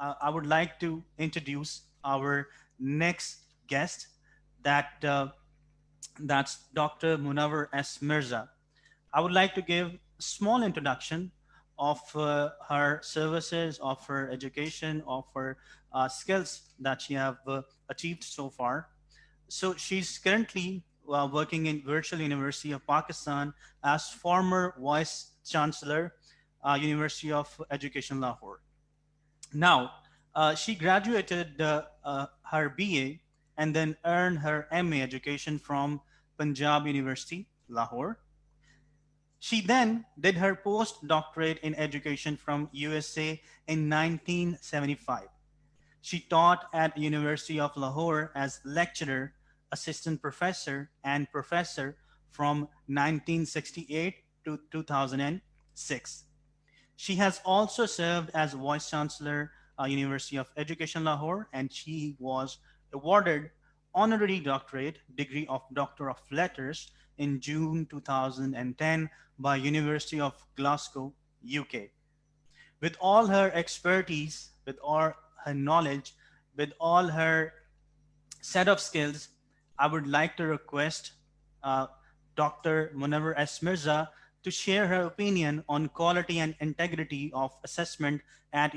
I would like to introduce our next guest, that that's Dr. Munawar S. Mirza. I would like to give a small introduction of her services, of her education, of her skills that she have achieved so far. So she's currently working in Virtual University of Pakistan as former Vice Chancellor, University of Education Lahore. Now, she graduated her BA and then earned her MA education from Punjab University, Lahore. She then did her postdoctorate in education from USA in 1975. She taught at University of Lahore as lecturer, assistant professor, and professor from 1968 to 2006. She has also served as Vice Chancellor, University of Education Lahore, and she was awarded honorary doctorate degree of Doctor of Letters in June 2010 by University of Glasgow, UK. With all her expertise, with all her knowledge, with all her set of skills, I would like to request uh, Dr. Munawar S. Mirza to share her opinion on quality and integrity of assessment at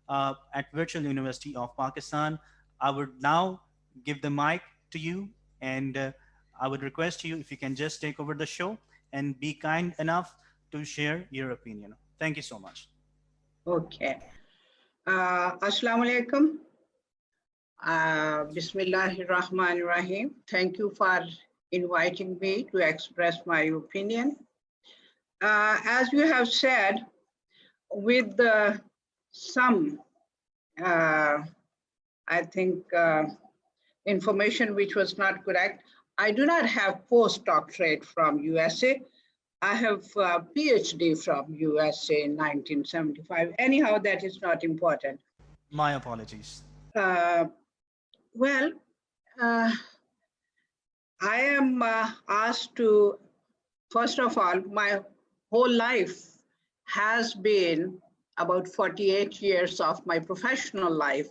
at Virtual University of Pakistan. I would now give the mic to you, and I would request you if you can just take over the show and be kind enough to share your opinion. Thank you so much. Okay. Assalamu alaikum. Bismillahir Rahmanir Rahim. Thank you for inviting me to express my opinion. As you have said, with some, I think, information which was not correct, I do not have postdoctorate from USA. I have a PhD from USA in 1975. Anyhow, that is not important. My apologies. Well, I am asked to, first of all, my whole life has been, about 48 years of my professional life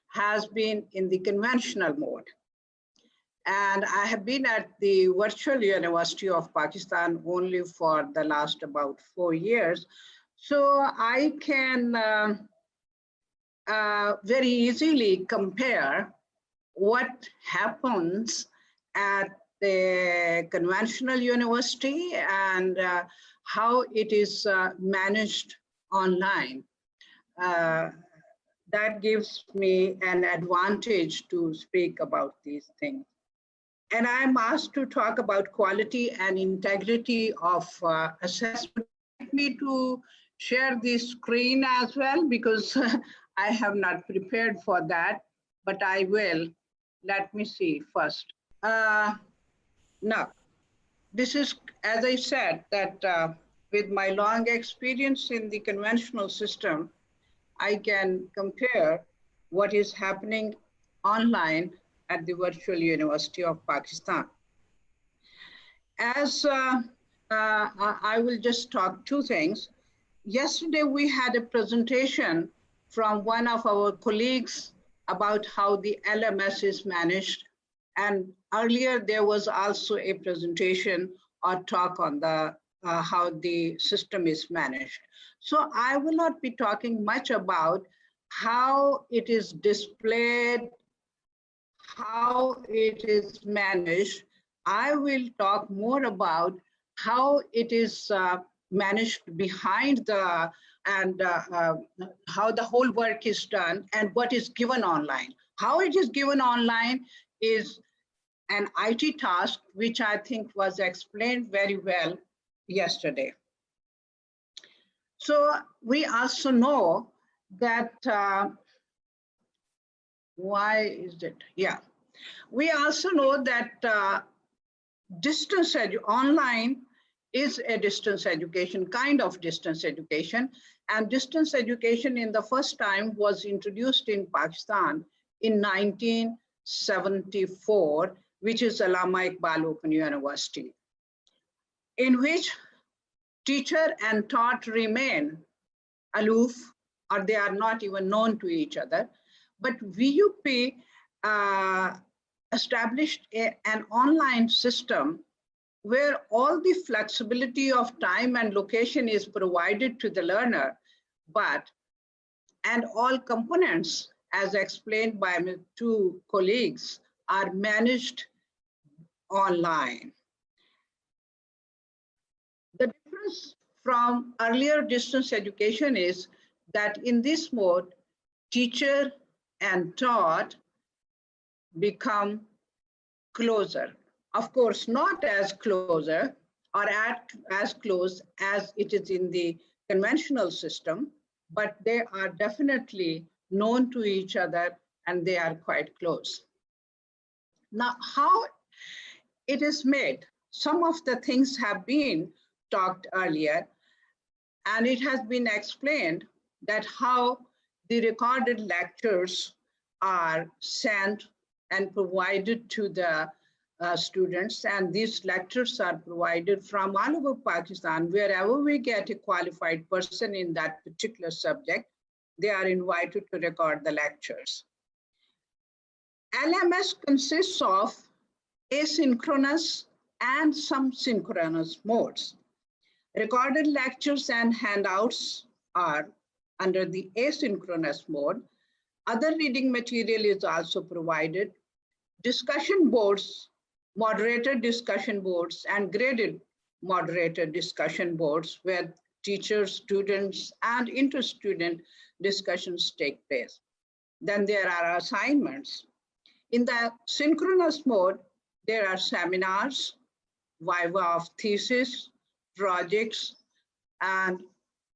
has been in the conventional mode. And I have been at the Virtual University of Pakistan only for the last about 4 years. So I can very easily compare what happens at the conventional university and how it is managed online. That gives me an advantage to speak about these things. And I'm asked to talk about quality and integrity of assessment. Let me to share this screen as well, because I have not prepared for that, but I will. Let me see first. Now, this is, as I said, that with my long experience in the conventional system, I can compare what is happening online at the Virtual University of Pakistan. As I will just talk two things. Yesterday, we had a presentation from one of our colleagues about how the LMS is managed. And earlier, there was also a presentation or talk on the how the system is managed. So I will not be talking much about how it is displayed, how it is managed. I will talk more about how it is managed behind the, and how the whole work is done and what is given online. How it is given online is an IT task, which I think was explained very well yesterday. So we also know that, why is it? Yeah. We also know that distance online is a distance education, kind of distance education. And distance education in the first time was introduced in Pakistan in 1974, which is Allama Iqbal Open University, in which teacher and taught remain aloof, or they are not even known to each other. But VUP established an online system where all the flexibility of time and location is provided to the learner, and all components, as explained by my two colleagues, are managed online. The difference from earlier distance education is that in this mode, teacher and taught become closer. Of course, not as closer or as close as it is in the conventional system, but they are definitely known to each other and they are quite close. Now, how it is made, some of the things have been talked earlier, and it has been explained that how the recorded lectures are sent and provided to the students, and these lectures are provided from all over Pakistan. Wherever we get a qualified person in that particular subject, they are invited to record the lectures. LMS consists of asynchronous and some synchronous modes. Recorded lectures and handouts are under the asynchronous mode. Other reading material is also provided. Discussion boards, moderator discussion boards, and graded moderator discussion boards where teachers, students, and inter-student discussions take place. Then there are assignments. In the synchronous mode, there are seminars, viva of thesis, projects, and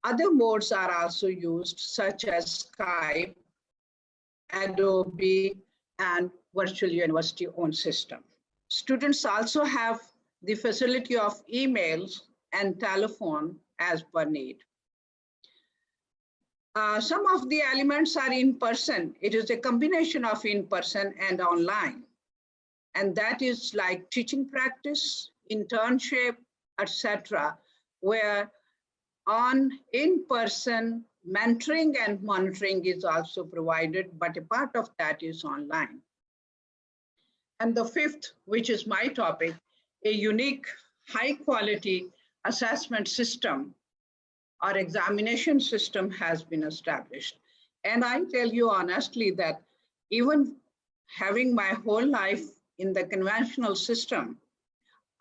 other modes are also used, such as Skype, Adobe, and virtual university own system. Students also have the facility of emails and telephone as per need. Some of the elements are in person. It is a combination of in person and online. And that is like teaching practice, internship, etc., where in-person mentoring and monitoring is also provided, but a part of that is online. And the fifth, which is my topic, a unique high-quality assessment system or examination system has been established. And I tell you honestly that even having my whole life in the conventional system,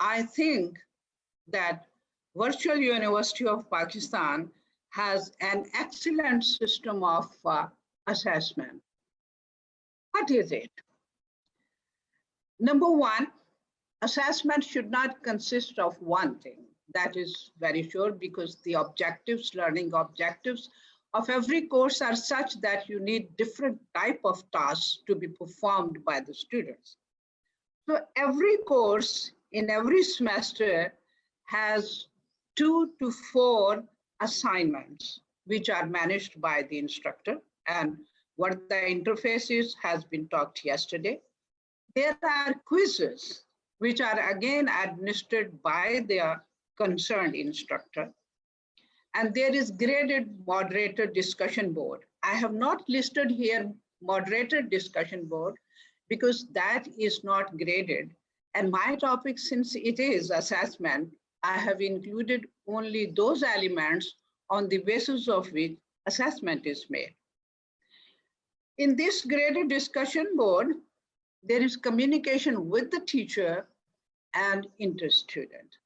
I think that Virtual University of Pakistan has an excellent system of assessment. What is it? Number one, assessment should not consist of one thing. That is very sure, because the objectives, learning objectives of every course are such that you need different type of tasks to be performed by the students. So every course in every semester has 2 to 4 assignments, which are managed by the instructor. And what the interface is has been talked yesterday. There are quizzes, which are again administered by the concerned instructor. And there is graded moderator discussion board. I have not listed here moderator discussion board because that is not graded. And my topic, since it is assessment, I have included only those elements on the basis of which assessment is made. In this graded discussion board, there is communication with the teacher and inter-student.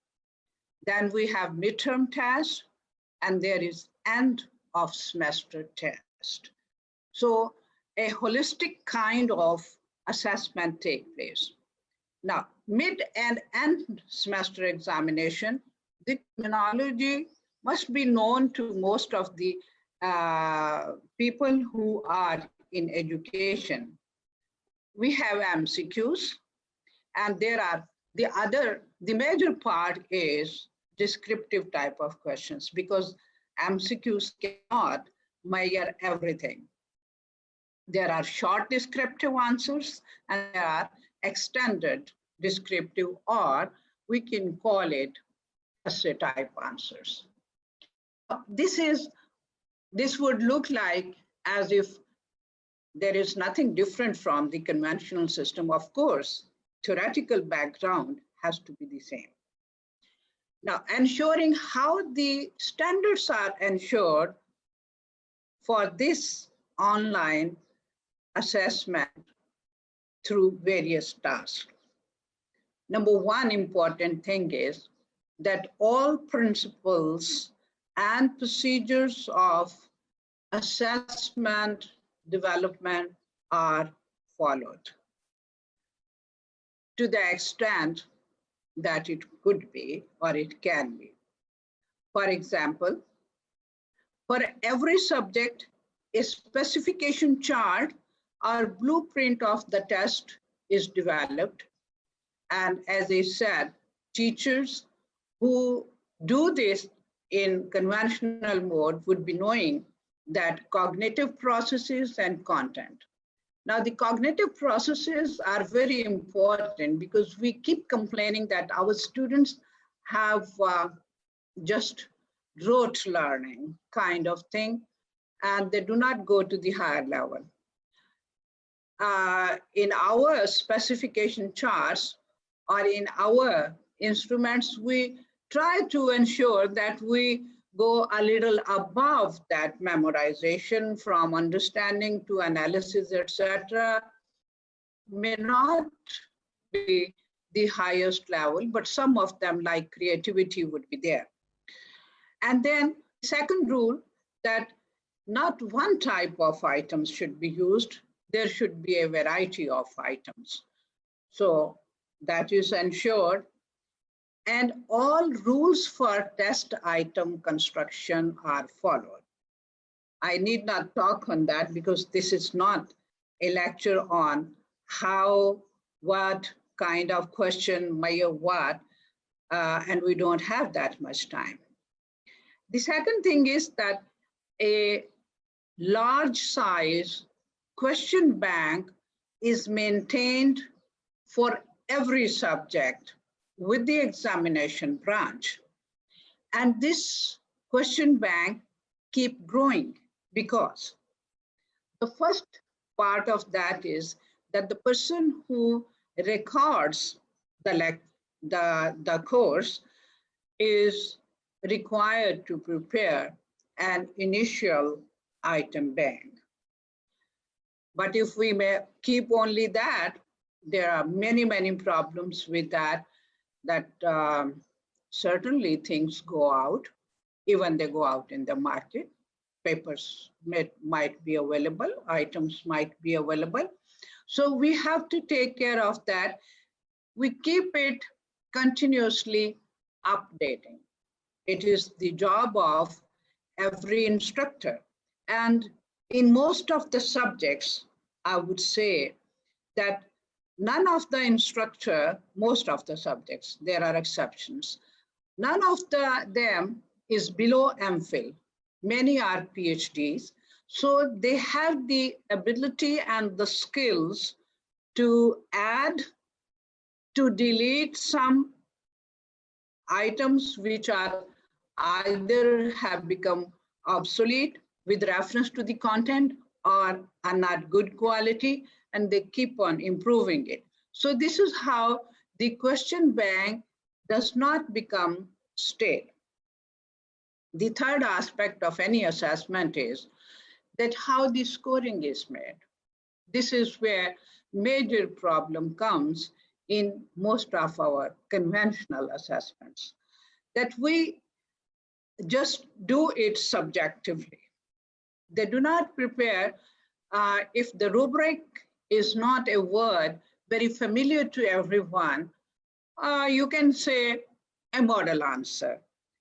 Then we have midterm tests, and there is end of semester test. So a holistic kind of assessment takes place. Now, mid and end semester examination, the terminology must be known to most of the people who are in education. We have MCQs, and there are the major part is descriptive type of questions, because MCQs cannot measure everything. There are short descriptive answers and there are extended descriptive, or we can call it essay type answers. This is This would look like as if there is nothing different from the conventional system. Of course, theoretical background has to be the same. Now, ensuring how the standards are ensured for this online assessment through various tasks. Number one important thing is that all principles and procedures of assessment development are followed to the extent that it could be or it can be. For example, for every subject, a specification chart or blueprint of the test is developed. And as I said, teachers who do this in conventional mode would be knowing that cognitive processes and content. Now, the cognitive processes are very important because we keep complaining that our students have just rote learning kind of thing, and they do not go to the higher level. In our specification charts or in our instruments, we try to ensure that we go a little above that memorization, from understanding to analysis, etc. May not be the highest level, but some of them, like creativity, would be there. And then second rule, that not one type of items should be used. There should be a variety of items. So that is ensured. And all rules for test item construction are followed. I need not talk on that because this is not a lecture on how, what kind of question may or what, and we don't have that much time. The second thing is that a large size question bank is maintained for every subject with the examination branch. And this question bank keep growing because the first part of that is that the person who records the course is required to prepare an initial item bank. But if we may keep only that, there are many, many problems with that. Certainly things go out, even they go out in the market. Papers might be available, items might be available. So we have to take care of that. We keep it continuously updating. It is the job of every instructor. And in most of the subjects, I would say that none of the instructor, most of the subjects, there are exceptions, none of them is below MPhil. Many are PhDs. So they have the ability and the skills to add, to delete some items which are either have become obsolete with reference to the content or are not good quality, and they keep on improving it. So this is how the question bank does not become stale. The third aspect of any assessment is that how the scoring is made. This is where major problem comes in most of our conventional assessments, that we just do it subjectively. They do not prepare, if the rubric is not a word very familiar to everyone, you can say a model answer.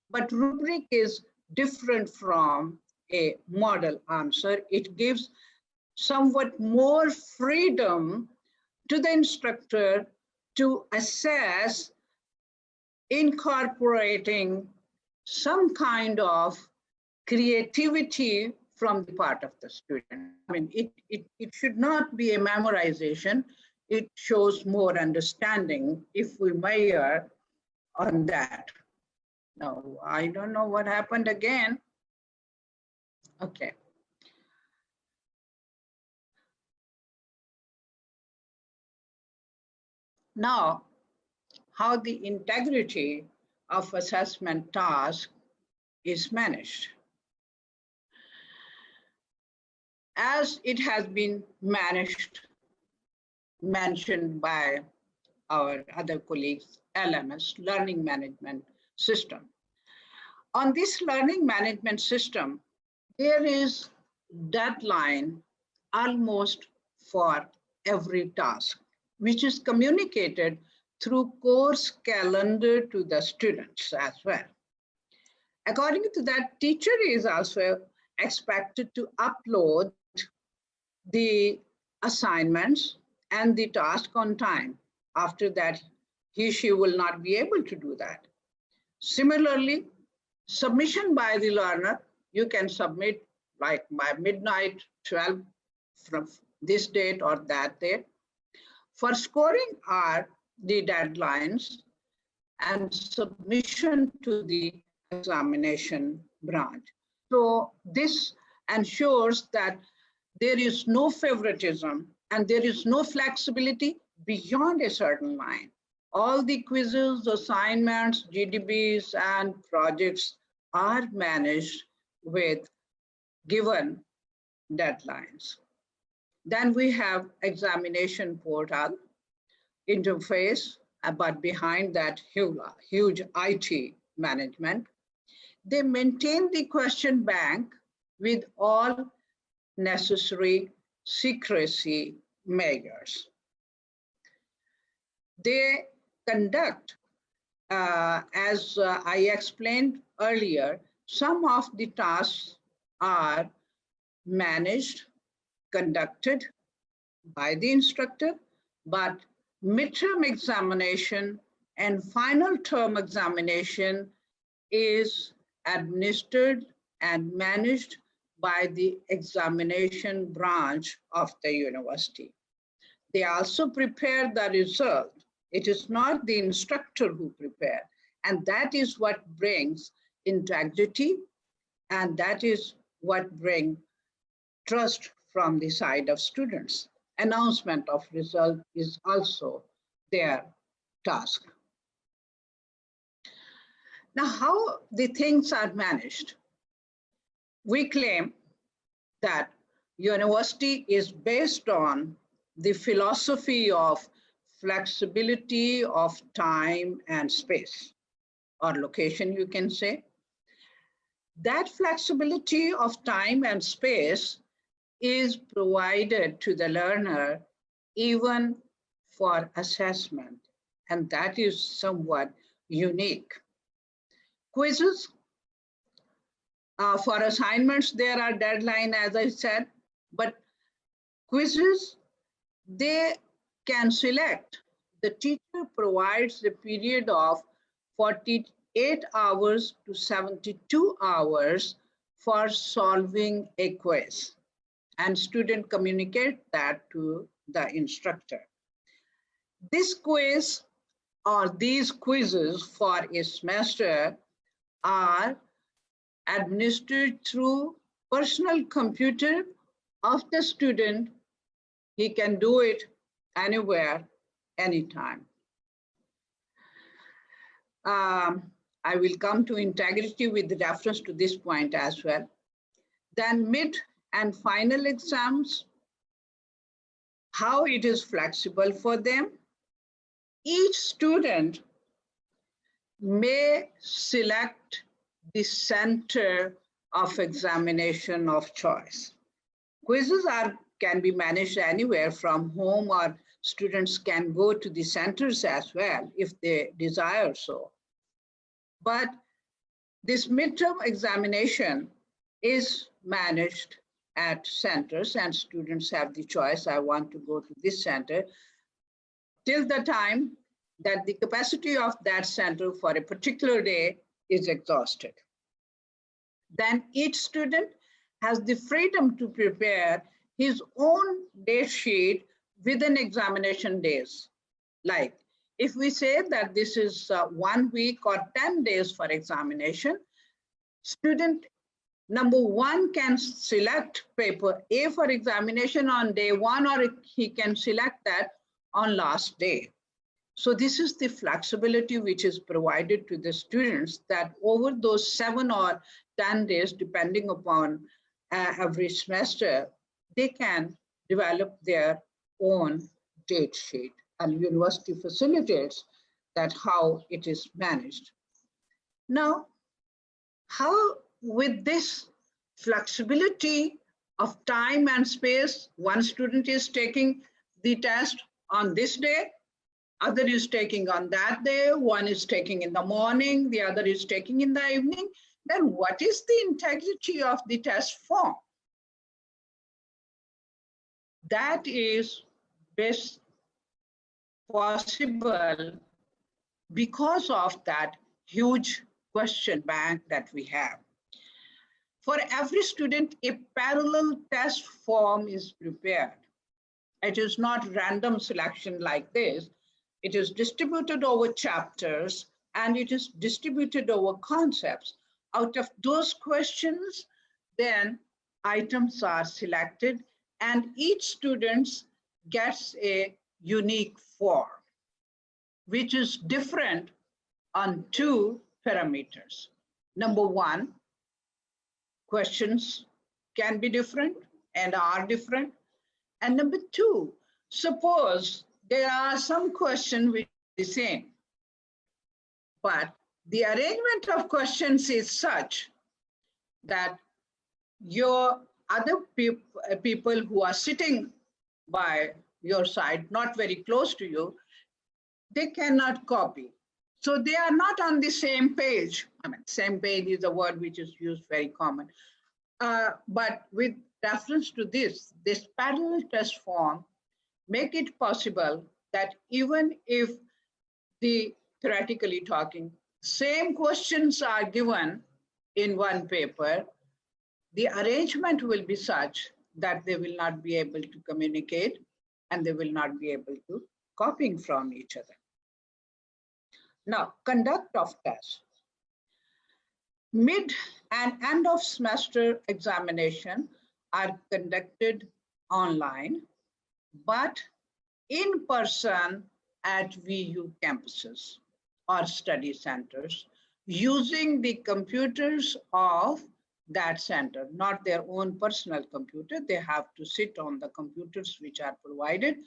But rubric is different from a model answer. It gives somewhat more freedom to the instructor to assess, incorporating some kind of creativity from the part of the student. I mean, it should not be a memorization. It shows more understanding if we measure on that. Now, I don't know what happened again. Okay. Now, how the integrity of assessment task is managed. As it has been mentioned by our other colleagues, LMS, Learning Management System. On this learning management system, there is deadline almost for every task, which is communicated through course calendar to the students as well. According to that, teacher is also expected to upload the assignments and the task on time. After that, she will not be able to do that. Similarly, submission by the learner, you can submit like by midnight, 12 from this date or that date. For scoring are the deadlines and submission to the examination branch. So this ensures that there is no favoritism and there is no flexibility beyond a certain line. All the quizzes, assignments, GDBs, and projects are managed with given deadlines. Then we have examination portal interface, but behind that huge IT management. They maintain the question bank with all necessary secrecy measures. They conduct, as I explained earlier, some of the tasks are managed, conducted by the instructor, but midterm examination and final term examination is administered and managed by the examination branch of the university. They also prepare the result. It is not the instructor who prepared, and that is what brings integrity, and that is what brings trust from the side of students. Announcement of result is also their task. Now, how the things are managed? We claim that university is based on the philosophy of flexibility of time and space, or location, you can say. That flexibility of time and space is provided to the learner even for assessment, and that is somewhat unique. Quizzes, for assignments, there are deadline, as I said, but quizzes, they can select. The teacher provides a period of 48 hours to 72 hours for solving a quiz, and student communicate that to the instructor. This quiz or these quizzes for a semester are administered through personal computer of the student. He can do it anywhere, anytime. I will come to integrity with reference to this point as well. Then mid and final exams, how it is flexible for them. Each student may select the center of examination of choice. Quizzes can be managed anywhere from home, or students can go to the centers as well if they desire so. But this midterm examination is managed at centers, and students have the choice, I want to go to this center, till the time that the capacity of that center for a particular day is exhausted. Then each student has the freedom to prepare his own date sheet within examination days. Like if we say that this is 1 week or 10 days for examination, student Number one can select paper A for examination on day one, or he can select that on last day. So this is the flexibility which is provided to the students, that over those 7 or 10 days, depending upon every semester, they can develop their own date sheet, and university facilitates that how it is managed. Now, how with this flexibility of time and space, one student is taking the test on this day, other is taking on that day, one is taking in the morning, the other is taking in the evening, then what is the integrity of the test form? That is best possible because of that huge question bank that we have. For every student, a parallel test form is prepared. It is not random selection like this. It is distributed over chapters and it is distributed over concepts. Out of those questions, then items are selected and each student gets a unique form, which is different on 2 parameters. Number one, questions can be different and are different. And number two, suppose there are some questions which are the same, but the arrangement of questions is such that your other people who are sitting by your side, not very close to you, they cannot copy. So they are not on the same page. I mean, same page is a word which is used very common. But with reference to this parallel test form make it possible that even if the, theoretically talking, same questions are given in one paper, the arrangement will be such that they will not be able to communicate and they will not be able to copying from each other. Now, conduct of tests. Mid and end of semester examination are conducted online, but in person at VU campuses or study centers using the computers of that center, not their own personal computer. They have to sit on the computers which are provided,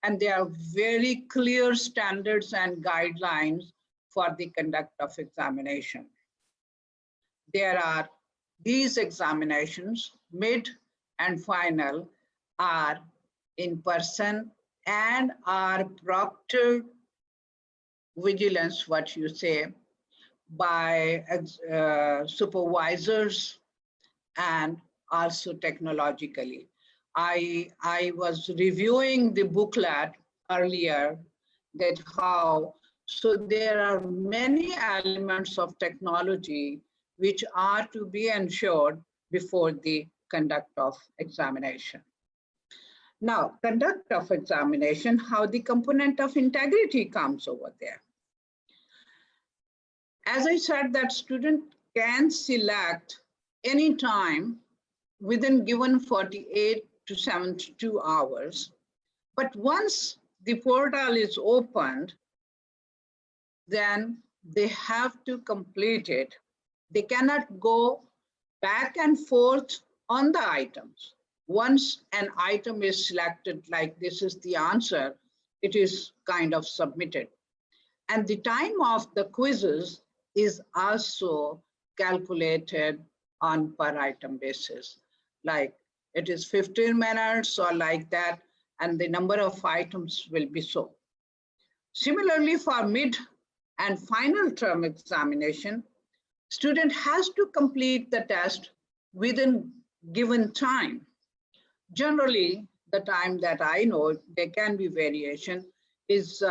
and there are very clear standards and guidelines for the conduct of examination. There are these examinations, mid and final, are in person and are proctored vigilance, what you say, by supervisors and also technologically. I was reviewing the booklet earlier that how, so there are many elements of technology which are to be ensured before the conduct of examination. Now, conduct of examination, how the component of integrity comes over there. As I said, that student can select any time within given 48 to 72 hours. But once the portal is opened, then they have to complete it. They cannot go back and forth on the items. Once an item is selected, like this is the answer, it is kind of submitted. And the time of the quizzes is also calculated on per item basis. Like it is 15 minutes or like that, and the number of items will be so. Similarly, for mid and final term examination, student has to complete the test within given time. Generally, the time that I know, there can be variation, is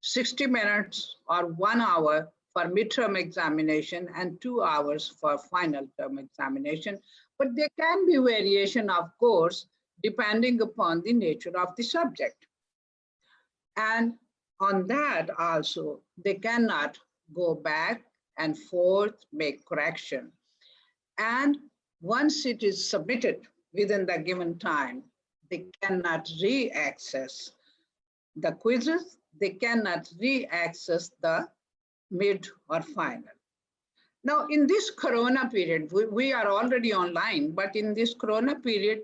60 minutes or 1 hour for midterm examination and 2 hours for final term examination. But there can be variation, of course, depending upon the nature of the subject. And on that also, they cannot go back and forth, make correction. And Once it is submitted within the given time, they cannot re-access the quizzes, they cannot re-access the mid or final. Now, in this Corona period, we are already online, but in this Corona period,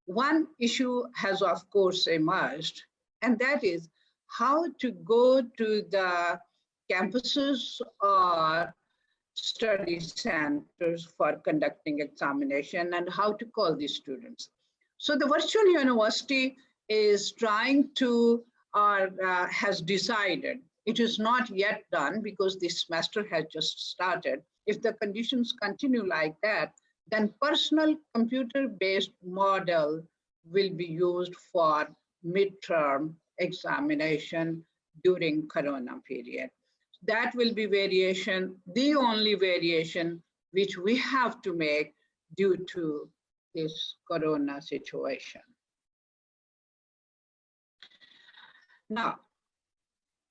one issue has, of course, emerged, and that is how to go to the campuses or study centers for conducting examination and how to call these students. So the virtual university is trying to, or has decided, it is not yet done because this semester has just started. If the conditions continue like that, then personal computer-based model will be used for midterm examination during Corona period. That will be variation, the only variation which we have to make due to this Corona situation. Now,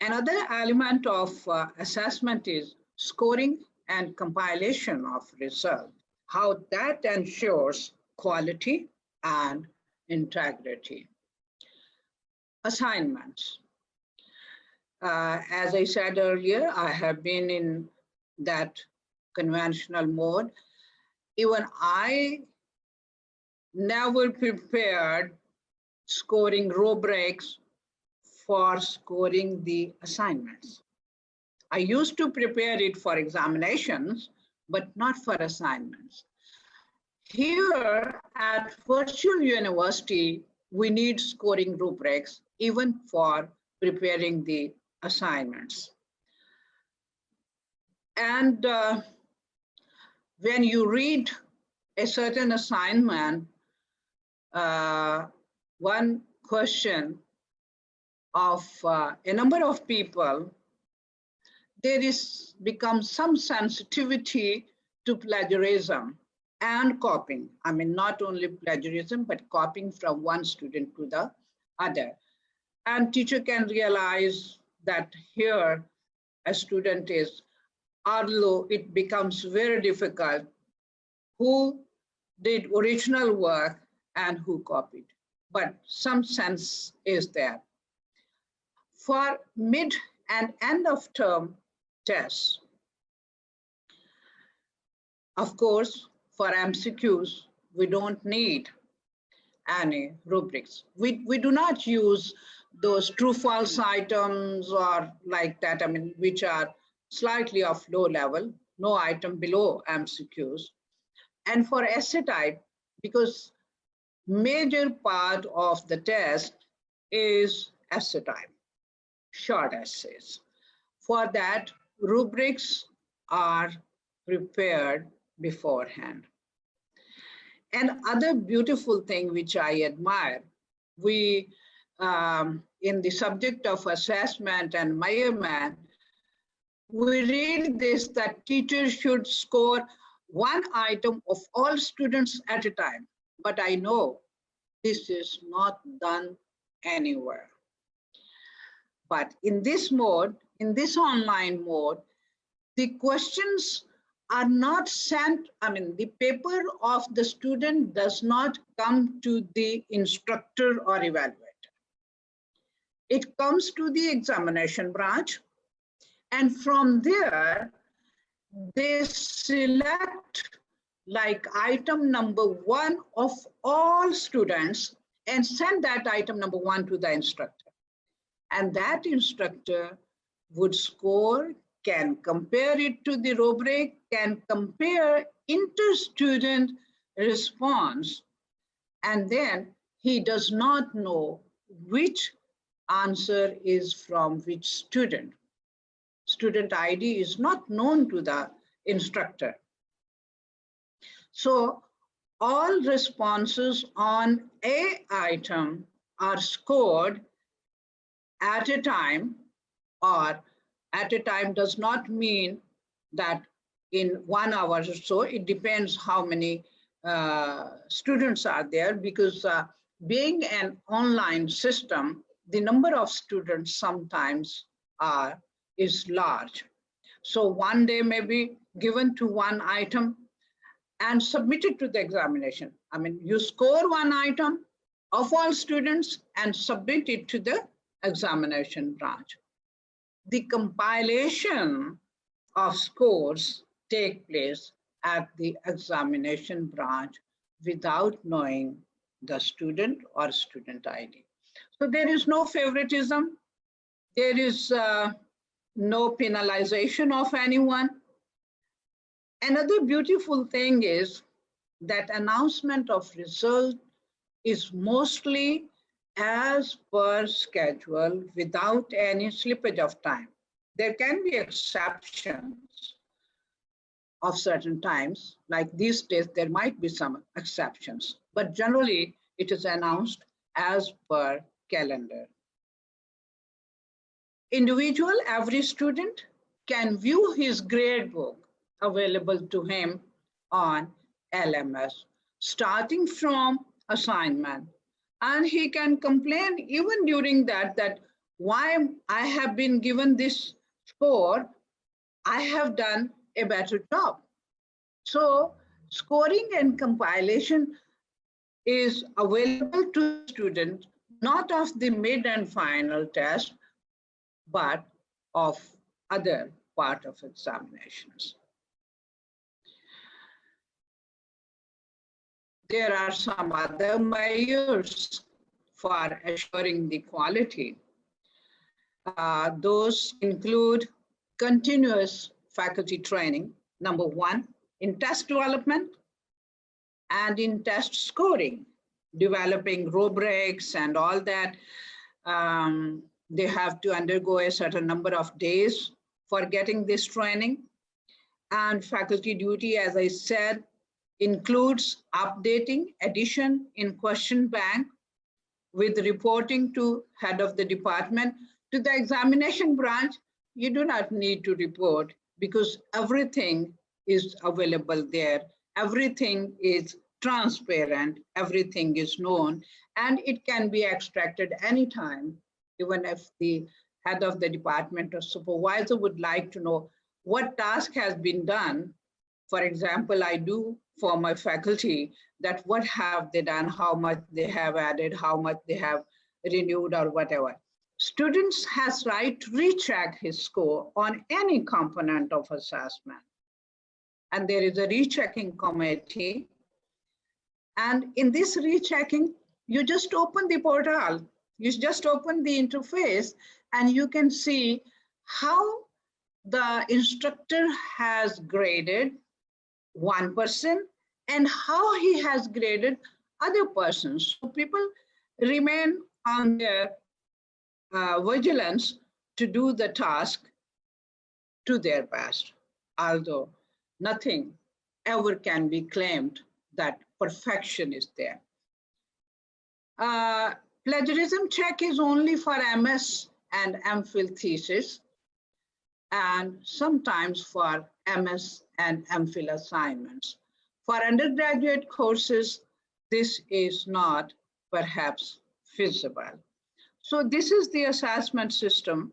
another element of assessment is scoring and compilation of results, how that ensures quality and integrity. Assignments. As I said earlier, I have been in that conventional mode. Even I never prepared scoring rubrics for scoring the assignments. I used to prepare it for examinations, but not for assignments. Here at virtual university, we need scoring rubrics even for preparing the assignments. And when you read a certain assignment, one question of a number of people, there is become some sensitivity to plagiarism and copying. I mean, not only plagiarism, but copying from one student to the other. And teacher can realize that here a student is, although it becomes very difficult, who did original work and who copied, but some sense is there. For mid and end of term tests, of course, for MCQs, we don't need any rubrics. We do not use those true-false items or like that, I mean, which are slightly of low level, no item below MCQs. And for essay type, because major part of the test is essay type, short essays. For that, rubrics are prepared beforehand. And other beautiful thing which I admire, we, in the subject of assessment and measurement, we read this that teachers should score one item of all students at a time. But I know this is not done anywhere. But in this mode, in this online mode, the questions are not sent, I mean, the paper of the student does not come to the instructor or evaluator. It comes to the examination branch, and from there, they select like item number 1 of all students and send that item number 1 to the instructor. And that instructor would score, can compare it to the rubric, can compare inter-student response, and then he does not know which answer is from which student. Student ID is not known to the instructor. So all responses on a item are scored at a time, or at a time does not mean that in 1 hour or so. It depends how many students are there, because being an online system, the number of students sometimes is large. So one day may be given to one item, and submit it to the examination. I mean, you score one item of all students and submit it to the examination branch. The compilation of scores take place at the examination branch without knowing the student or student ID. So there is no favoritism. There is no penalization of anyone. Another beautiful thing is that announcement of result is mostly as per schedule without any slippage of time. There can be exceptions of certain times, like these days, there might be some exceptions, but generally it is announced as per calendar. Individual, every student can view his grade book available to him on LMS, starting from assignment. And he can complain even during that why I have been given this score, I have done a better job. So scoring and compilation is available to the student, not of the mid and final test, but of other part of examinations. There are some other measures for assuring the quality. Those include continuous faculty training, number one, in test development and in test scoring, developing rubrics and all that. They have to undergo a certain number of days for getting this training. And faculty duty, as I said, includes updating, addition in question bank with reporting to head of the department. To the examination branch, you do not need to report because everything is available there. Everything is transparent, everything is known, and it can be extracted anytime, even if the head of the department or supervisor would like to know what task has been done. For example, I do for my faculty that what have they done, how much they have added, how much they have renewed or whatever. Students has right to recheck his score on any component of assessment. And there is a rechecking committee. And in this rechecking, you just open the portal, you just open the interface, and you can see how the instructor has graded one person and how he has graded other persons. So people remain on their vigilance to do the task to their best, although nothing ever can be claimed that perfection is there. Plagiarism check is only for MS and MPhil thesis, and sometimes for MS and MPhil assignments. For undergraduate courses, this is not perhaps feasible. So this is the assessment system,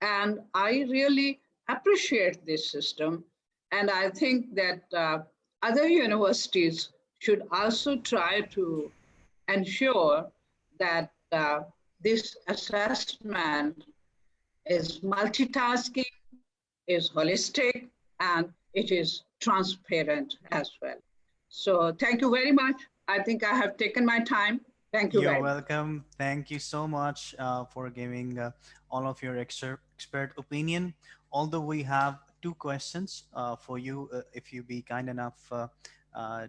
and I really appreciate this system. And I think that other universities should also try to ensure that this assessment is multitasking, is holistic, and it is transparent as well. So thank you very much. I think I have taken my time. Thank you very much. You're welcome. Thank you so much for giving all of your expert opinion. Although we have two questions for you, if you be kind enough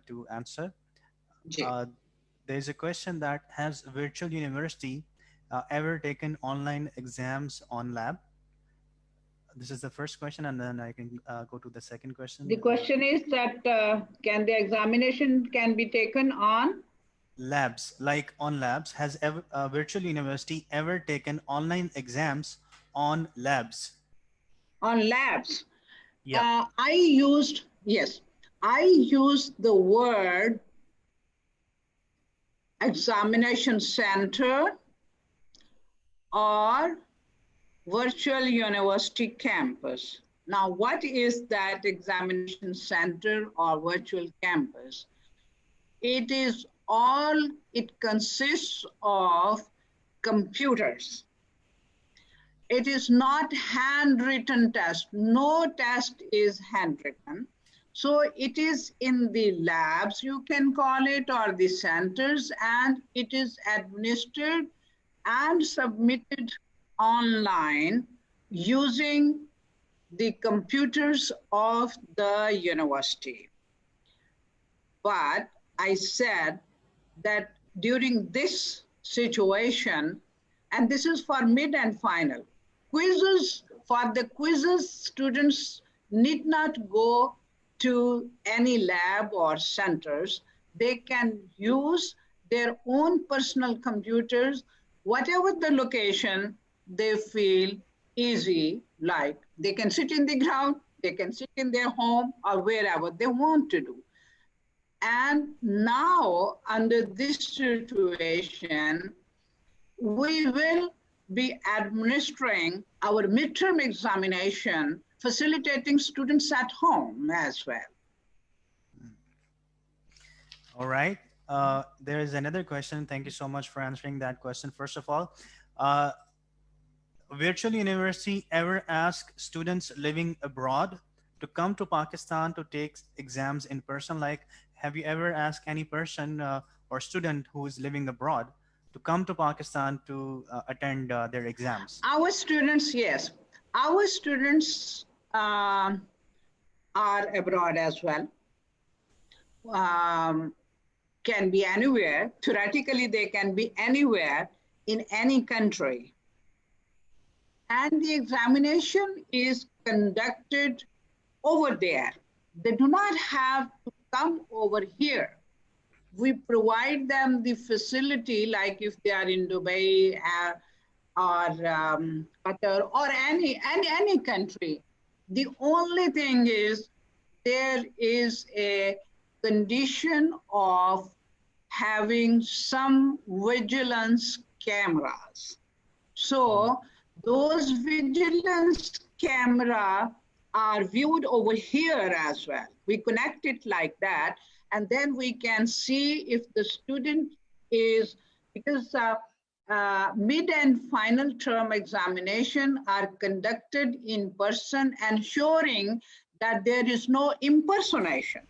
to answer. There's a question that has virtual university ever taken online exams on lab? This is the first question, and then I can go to the second question. The question is that can the examination can be taken on labs, like on labs? Has ever virtual university ever taken online exams on labs? On labs? Yeah. I used the word examination center or virtual university campus. Now, what is that examination center or virtual campus? It is all, it consists of computers. It is not handwritten test. No test is handwritten. So it is in the labs, you can call it, or the centers, and it is administered and submitted online using the computers of the university. But I said that during this situation, and this is for mid and final, quizzes, for the quizzes, students need not go to any lab or centers. They can use their own personal computers, whatever the location they feel easy, like they can sit in the ground, they can sit in their home or wherever they want to do. And now, under this situation, we will be administering our midterm examination, facilitating students at home as well. All right. There is another question. Thank you so much for answering that question. First of all, uh, virtual university ever ask students living abroad to come to Pakistan to take exams in person? Like, have you ever asked any person or student who is living abroad to come to Pakistan to attend their exams? Our students, yes, our students are abroad as well. Can be anywhere. Theoretically, they can be anywhere in any country. And the examination is conducted over there. They do not have to come over here. We provide them the facility, like if they are in Dubai or Qatar or any country. The only thing is there is a condition of having some vigilance cameras. So those vigilance camera are viewed over here as well. We connect it like that, and then we can see if the student is, because mid and final term examination are conducted in person, ensuring that there is no impersonation.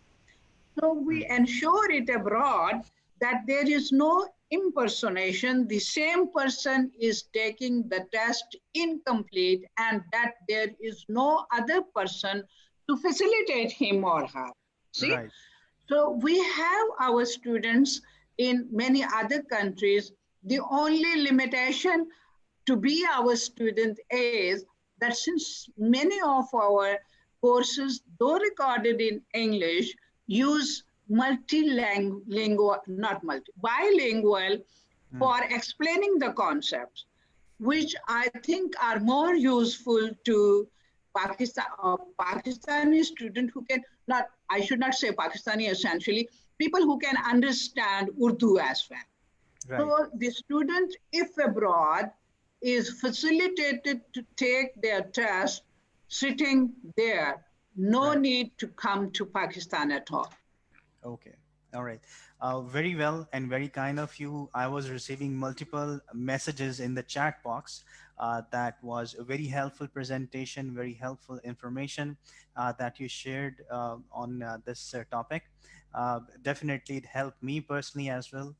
So we ensure it abroad that there is no impersonation. The same person is taking the test incomplete, and that there is no other person to facilitate him or her. See? Right. So we have our students in many other countries. The only limitation to be our student is that since many of our courses, though recorded in English, use multilingual, not multi, bilingual for explaining the concepts, which I think are more useful to Pakistan or Pakistani student who can not, I should not say Pakistani essentially, people who can understand Urdu as well. Right. So the student, if abroad, is facilitated to take their test sitting there. No need to come to Pakistan at all. Okay. All right. Very well and very kind of you. I was receiving multiple messages in the chat box. That was a very helpful presentation, very helpful information that you shared on this topic. Definitely, it helped me personally as well.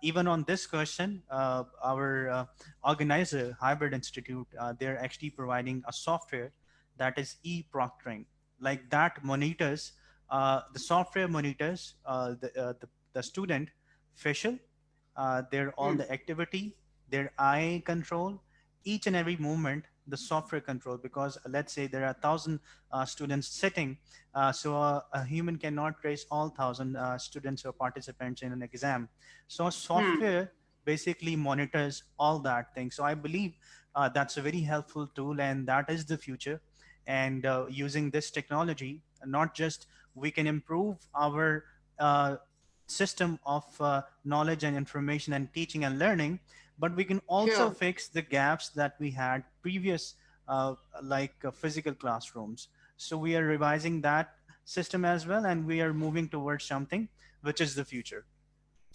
Even on this question, our organizer, Hybrid Institute, they're actually providing a software that is e-proctoring. Like that monitors, the software monitors the student facial, their all the activity, their eye control, each and every movement, the software control. Because let's say there are 1,000 students sitting, so a human cannot trace all 1,000 students or participants in an exam. So software basically monitors all that thing. So I believe that's a very helpful tool, and that is the future. And using this technology, not just we can improve our system of knowledge and information and teaching and learning, but we can also Sure. fix the gaps that we had previous physical classrooms. So we are revising that system as well, and we are moving towards something which is the future.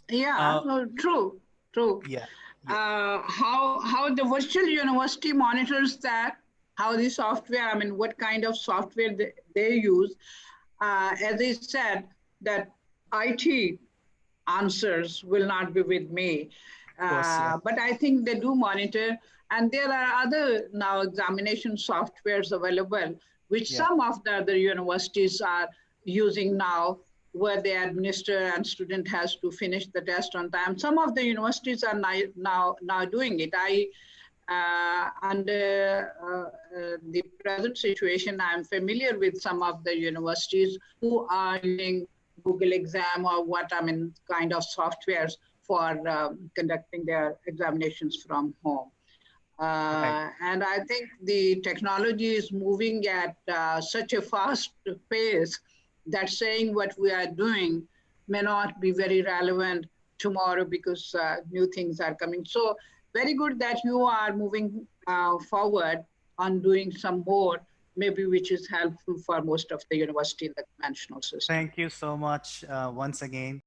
Yeah, Uh, no, true, true. yeah, yeah, How the virtual university monitors that, how the software, I mean, what kind of software they use. As I said, that IT answers will not be with me. of course, yeah, But I think they do monitor. And there are other now examination softwares available, which yeah, some of the other universities are using now, where they administer and student has to finish the test on time. Some of the universities are now doing it. Under the present situation, I'm familiar with some of the universities who are using Google Exam or what, I mean, kind of softwares for conducting their examinations from home. right. And I think the technology is moving at such a fast pace that saying what we are doing may not be very relevant tomorrow because new things are coming. So very good that you are moving forward on doing some more, maybe which is helpful for most of the university in the conventional system. Thank you so much once again.